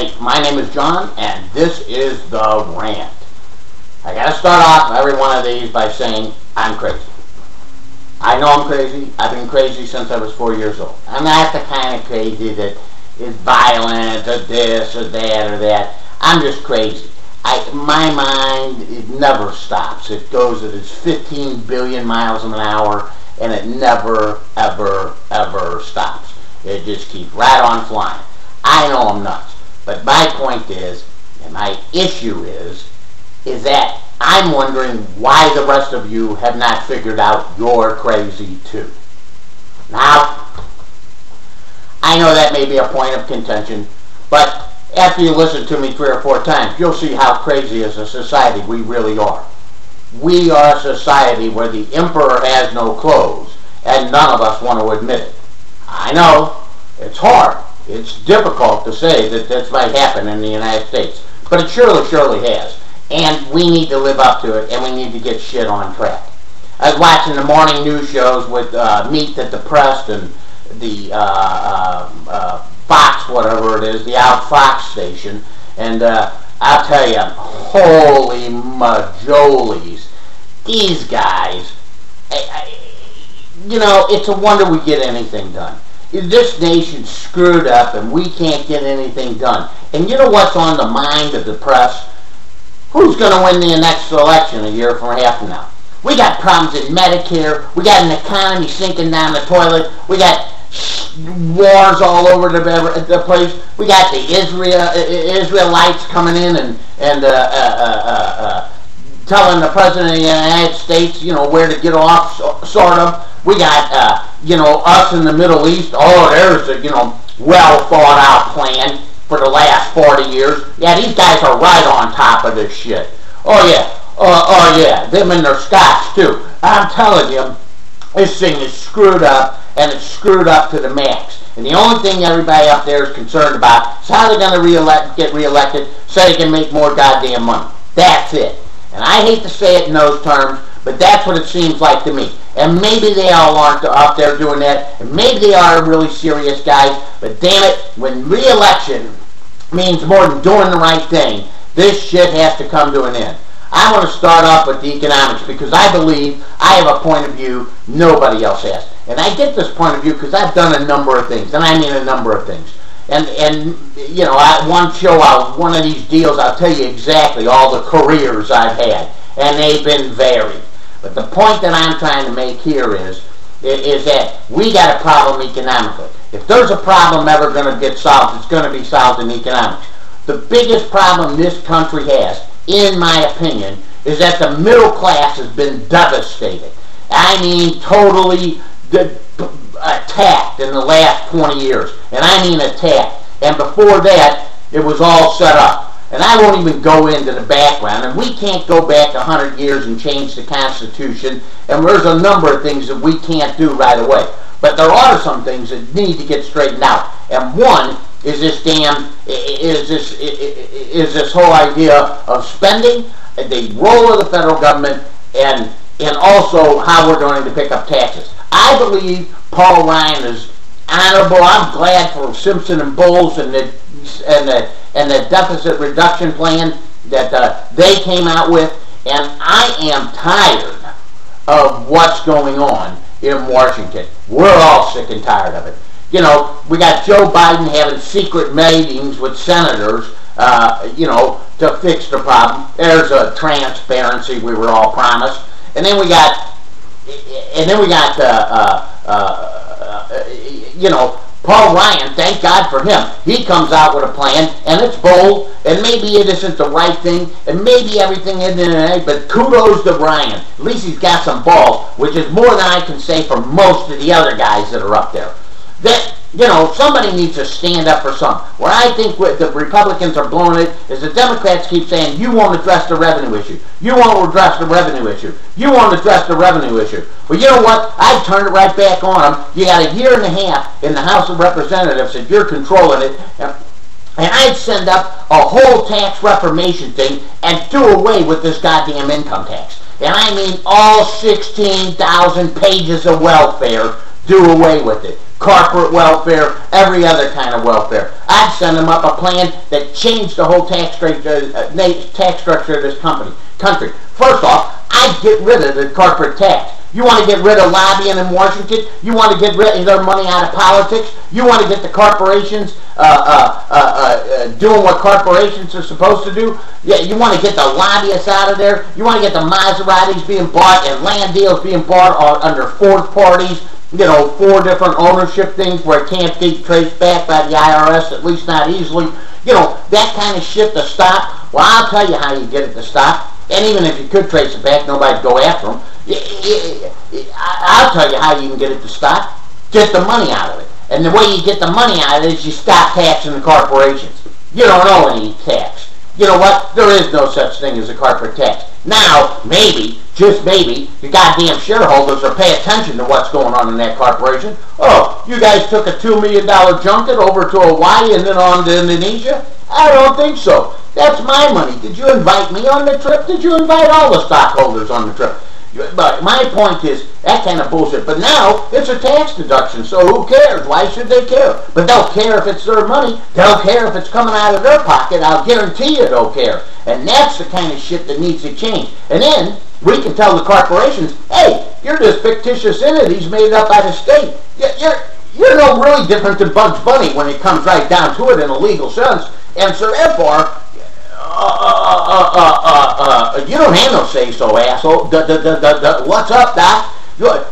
Hey, my name is John, and this is The Rant. I gotta start off every one of these by saying I'm crazy. I know I'm crazy. I've been crazy since I was 4 years old. I'm not the kind of crazy that is violent or this or that or that. I'm just crazy. My mind, it never stops. It goes at its 15 billion miles an hour, and it never, ever, ever stops. It just keeps right on flying. I know I'm nuts. But my point is, and my issue is that I'm wondering why the rest of you have not figured out you're crazy too. Now, I know that may be a point of contention, but after you listen to me 3 or 4 times, you'll see how crazy as a society we really are. We are a society where the emperor has no clothes, and none of us want to admit it. I know, it's hard. It's difficult to say that this might happen in the United States, but it surely has. And we need to live up to it, and we need to get shit on track. I was watching the morning news shows with Meet the Depressed and the Fox, whatever it is, the Out Fox station, and I'll tell you, holy majolies, these guys, you know, it's a wonder we get anything done. This nation's screwed up and we can't get anything done. And you know what's on the mind of the press? Who's going to win the next election a year from half from now? We got problems in Medicare. We got an economy sinking down the toilet. We got wars all over the place. We got the Israelites coming in and telling the President of the United States, you know, where to get off, sort of. We got, you know, us in the Middle East. Oh, there's a, you know, well thought out plan for the last 40 years. Yeah, these guys are right on top of this shit. Oh yeah, them and their scotch too. I'm telling you, this thing is screwed up, and it's screwed up to the max. And the only thing everybody up there is concerned about is how they're going to get reelected so they can make more goddamn money. That's it. And I hate to say it in those terms, but that's what it seems like to me. And maybe they all aren't up there doing that, and maybe they are really serious guys, but damn it, when re-election means more than doing the right thing, this shit has to come to an end. I want to start off with the economics because I believe I have a point of view nobody else has. And I get this point of view because I've done a number of things, and I mean a number of things. And you know, one of these deals, I'll tell you exactly all the careers I've had, and they've been varied. But the point that I'm trying to make here is that we got a problem economically. If there's a problem ever going to get solved, it's going to be solved in economics. The biggest problem this country has, in my opinion, is that the middle class has been devastated. I mean, totally attacked in the last 20 years. And I mean attacked. And before that, it was all set up. And I won't even go into the background. And we can't go back 100 years and change the Constitution. And there's a number of things that we can't do right away. But there are some things that need to get straightened out. And one is this whole idea of spending, the role of the federal government, and also how we're going to pick up taxes. I believe Paul Ryan is honorable. I'm glad for Simpson and Bowles and the deficit reduction plan that they came out with, and I am tired of what's going on in Washington. We're all sick and tired of it. You know, we got Joe Biden having secret meetings with senators, you know, to fix the problem. There's a transparency we were all promised. And then we got, you know, Paul Ryan, thank God for him. He comes out with a plan, and it's bold, and maybe it isn't the right thing, and maybe everything isn't right, but kudos to Ryan. At least he's got some balls, which is more than I can say for most of the other guys that are up there. That, you know, somebody needs to stand up for something. Where I think the Republicans are blowing it is the Democrats keep saying, you won't address the revenue issue. You won't address the revenue issue. You won't address the revenue issue. Well, you know what? I've turned it right back on them. You got a year and a half in the House of Representatives if you're controlling it. And I'd send up a whole tax reformation thing and do away with this goddamn income tax. And I mean all 16,000 pages of welfare, do away with it. corporate welfare, every other kind of welfare. I'd send them up a plan that changed the whole tax structure of this country. First off, I'd get rid of the corporate tax. You want to get rid of lobbying in Washington? You want to get rid of their money out of politics? You want to get the corporations doing what corporations are supposed to do? Yeah, you want to get the lobbyists out of there? You want to get the Maseratis being bought and land deals being bought under fourth parties? 4 different ownership things where it can't be traced back by the IRS, at least not easily. That kind of shit to stop. Well, I'll tell you how you get it to stop. And even if you could trace it back, nobody'd go after them. I'll tell you how you can get it to stop. Get the money out of it. And the way you get the money out of it is you stop taxing the corporations. You don't owe any tax. You know what? There is no such thing as a corporate tax. Now, maybe, just maybe, the goddamn shareholders will pay attention to what's going on in that corporation. Oh, you guys took a $2 million junket over to Hawaii and then on to Indonesia? I don't think so. That's my money. Did you invite me on the trip? Did you invite all the stockholders on the trip? But my point is, that kind of bullshit. But now, it's a tax deduction, so who cares? Why should they care? But they'll care if it's their money. They'll care if it's coming out of their pocket. I'll guarantee you they'll care. And that's the kind of shit that needs to change. And then, we can tell the corporations, hey, you're just fictitious entities made up by the state. You're no really different than Bugs Bunny when it comes right down to it in a legal sense. And so therefore, you don't have no say-so, asshole. What's up, Doc?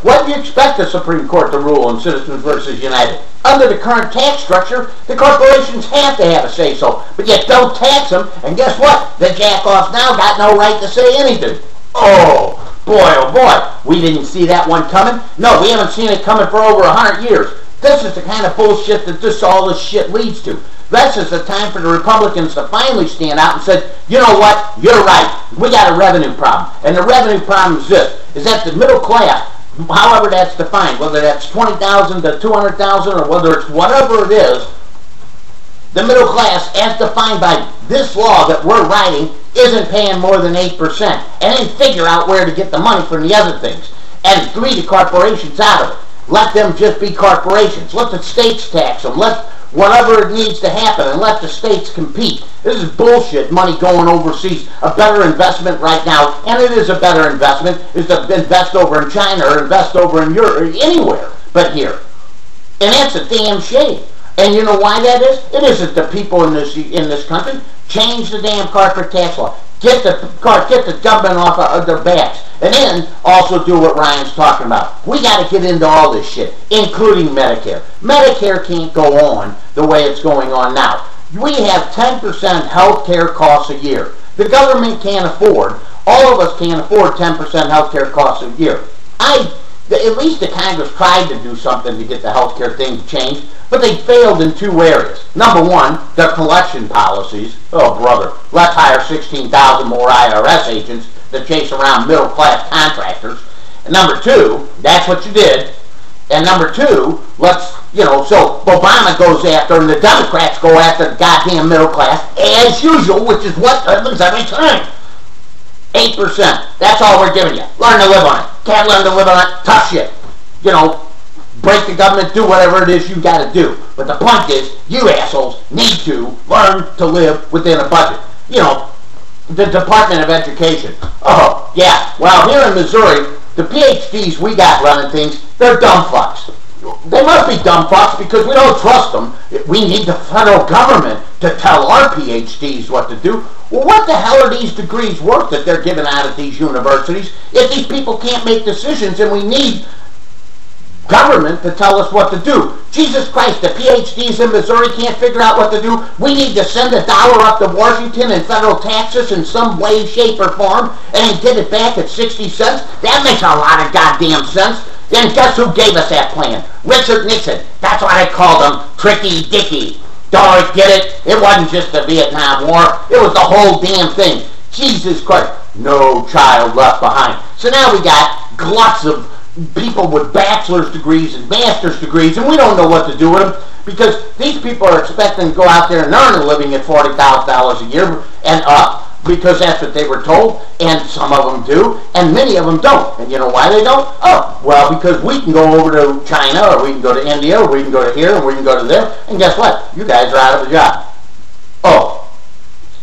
What do you expect the Supreme Court to rule in Citizens versus United? Under the current tax structure, the corporations have to have a say-so, but yet don't tax them, and guess what? The jack-offs now got no right to say anything. Oh boy, we didn't see that one coming. No, we haven't seen it coming for over 100 years. This is the kind of bullshit that all this shit leads to. This is the time for the Republicans to finally stand out and say, you know what, you're right, we got a revenue problem. And the revenue problem is this, is that the middle class, however that's defined, whether that's 20,000 to 200,000 or whether it's whatever it is, the middle class, as defined by this law that we're writing, isn't paying more than 8%. And then figure out where to get the money from the other things. And free the corporations out of it. Let them just be corporations. Let the states tax them. Let whatever it needs to happen and let the states compete. This is bullshit, money going overseas. A better investment right now, and it is a better investment, is to invest over in China or invest over in Europe or anywhere but here. And that's a damn shame. And you know why that is? It isn't the people in this country. Change the damn corporate tax law. Get the government off of their backs. And then also do what Ryan's talking about. We got to get into all this shit, including Medicare. Medicare can't go on the way it's going on now. We have 10% health care costs a year. The government can't afford, all of us can't afford 10% health care costs a year. At least the Congress tried to do something to get the health care thing changed, but they failed in 2 areas. Number one, their collection policies. Oh, brother, let's hire 16,000 more IRS agents to chase around middle-class contractors. And number 2, that's what you did. And number 2, so Obama goes after, and the Democrats go after the goddamn middle class, as usual, which is what happens every time. 8%. That's all we're giving you. Learn to live on it. Can't learn to live on it. Tough shit. Break the government, do whatever it is you got to do. But the point is, you assholes need to learn to live within a budget. The Department of Education. Oh, yeah. Well, here in Missouri, the PhDs we got running things, they're dumb fucks. They must be dumb fucks because we don't trust them. We need the federal government to tell our PhDs what to do. Well, what the hell are these degrees worth that they're giving out at these universities if these people can't make decisions and we need government to tell us what to do? Jesus Christ, the PhDs in Missouri can't figure out what to do. We need to send $1 up to Washington in federal taxes in some way, shape, or form and then get it back at 60 cents? That makes a lot of goddamn sense. Then guess who gave us that plan? Richard Nixon. That's why they called him Tricky Dicky. Don't get it? It wasn't just the Vietnam War. It was the whole damn thing. Jesus Christ. No child left behind. So now we got gluts of people with bachelor's degrees and master's degrees, and we don't know what to do with them because these people are expecting to go out there and earn a living at $40,000 a year and up. because that's what they were told, and some of them do, and many of them don't. And you know why they don't? Oh, well, because we can go over to China, or we can go to India, or we can go to here, and we can go to there, and guess what? You guys are out of a job. Oh,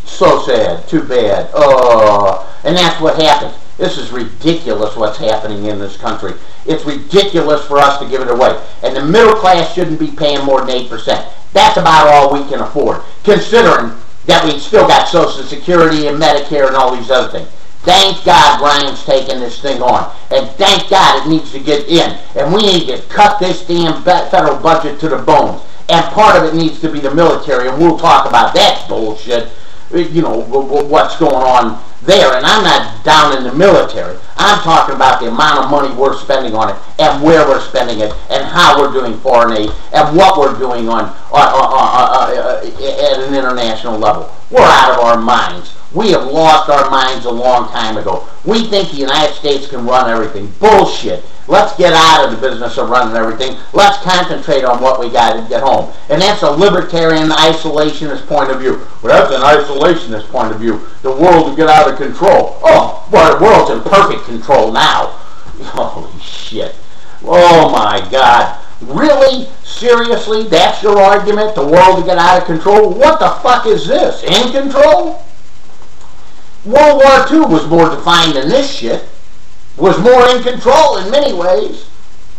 so sad, too bad. Oh, and that's what happens. This is ridiculous what's happening in this country. It's ridiculous for us to give it away. And the middle class shouldn't be paying more than 8%. That's about all we can afford, considering that we still got Social Security and Medicare and all these other things. Thank God Ryan's taking this thing on. And thank God it needs to get in. And we need to cut this damn federal budget to the bones. And part of it needs to be the military, and we'll talk about that bullshit, you know, what's going on there. And I'm not down in the military. I'm talking about the amount of money we're spending on it, and where we're spending it, and how we're doing foreign aid, and what we're doing on at an international level. We're out of our minds. We have lost our minds a long time ago. We think the United States can run everything. Bullshit. Let's get out of the business of running everything. Let's concentrate on what we got to get home. And that's a libertarian, isolationist point of view. Well, that's an isolationist point of view. The world will get out of control. Oh, well, the world's in perfect control now. Holy shit. Oh, my God. Really? Seriously? That's your argument? The world will get out of control? What the fuck is this? In control? World War II was more defined than this shit. Was more in control in many ways.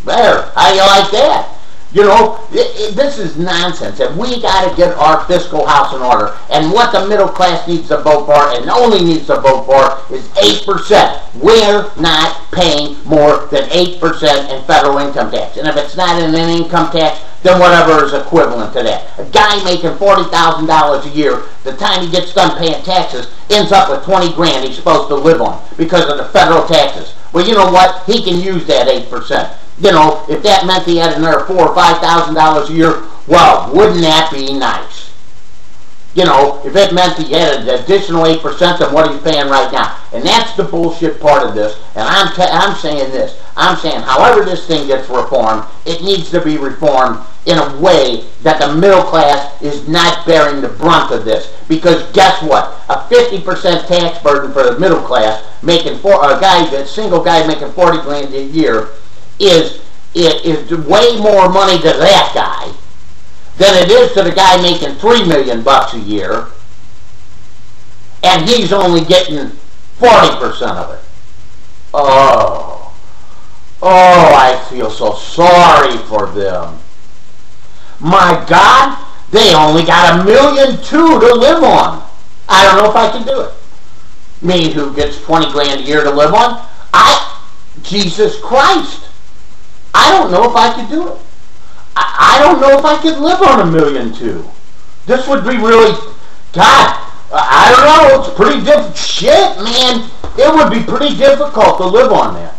There, how do you like that? You know, this is nonsense, and we got to get our fiscal house in order. And what the middle class needs to vote for, and only needs to vote for, is 8%. We're not paying more than 8% in federal income tax. And if it's not in an income tax, then whatever is equivalent to that. A guy making $40,000 a year, the time he gets done paying taxes, ends up with 20 grand he's supposed to live on because of the federal taxes. Well, you know what? He can use that 8%. You know, if that meant he had another $4,000 or $5,000 a year, well, wouldn't that be nice? You know, if it meant he had an additional 8% than what he's paying right now. And that's the bullshit part of this. And I'm saying this. I'm saying however this thing gets reformed, it needs to be reformed in a way that the middle class is not bearing the brunt of this. Because guess what? A 50% tax burden for the middle class, making a single guy making 40 grand a year, is way more money to that guy than it is to the guy making $3 million a year, and he's only getting 40% of it. Oh, I feel so sorry for them. My God, they only got $1.2 million to live on. I don't know if I can do it. Me, who gets 20 grand a year to live on, Jesus Christ. I don't know if I could do it. I don't know if I could live on $1.2 million. This would be really, God, I don't know. It's pretty difficult. Shit, man. It would be pretty difficult to live on that.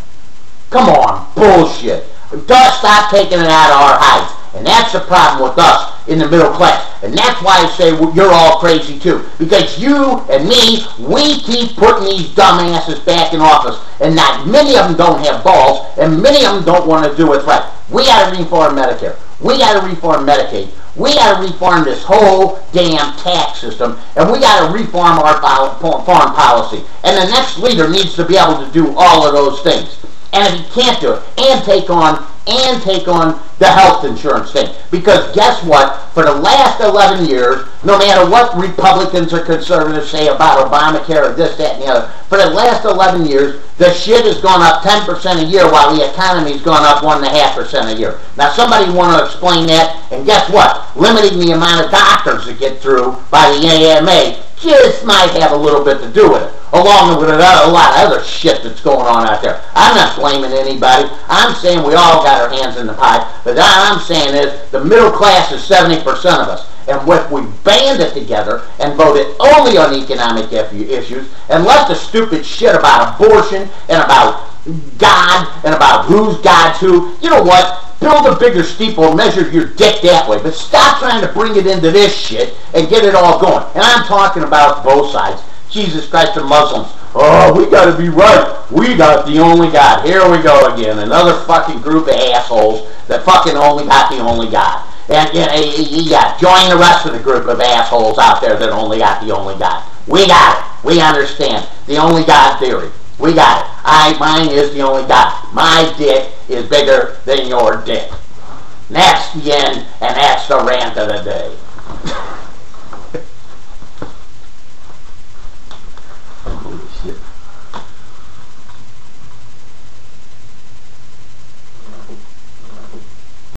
Come on, bullshit. Stop taking it out of our hides. And that's the problem with us in the middle class. And that's why I say you're all crazy too. Because you and me, we keep putting these dumbasses back in office. And not many of them don't have balls. And many of them don't want to do it right. We got to reform Medicare. We got to reform Medicaid. We got to reform this whole damn tax system. And we got to reform our foreign policy. And the next leader needs to be able to do all of those things. And if he can't do it, and take on the health insurance thing. Because guess what? For the last 11 years, no matter what Republicans or conservatives say about Obamacare or this, that, and the other, for the last 11 years, the shit has gone up 10% a year while the economy's gone up 1.5% a year. Now somebody want to explain that, and guess what? Limiting the amount of doctors that get through by the AMA just might have a little bit to do with it, along with a lot of other shit that's going on out there. I'm not blaming anybody. I'm saying we all got our hands in the pie. But all I'm saying is the middle class is 70% of us. And if we band it together and voted only on economic issues and left the stupid shit about abortion and about God and about who's God's who, you know what? Build a bigger steeple and measure your dick that way. But stop trying to bring it into this shit and get it all going. And I'm talking about both sides. Jesus Christ, the Muslims. Oh, we got to be right. We got the only God. Here we go again. Another fucking group of assholes that fucking only got the only God. And yeah, join the rest of the group of assholes out there that only got the only God. We got it. We understand. The only God theory. We got it. Mine is the only God. My dick is bigger than your dick. And that's the end, and that's the rant of the day. Holy shit.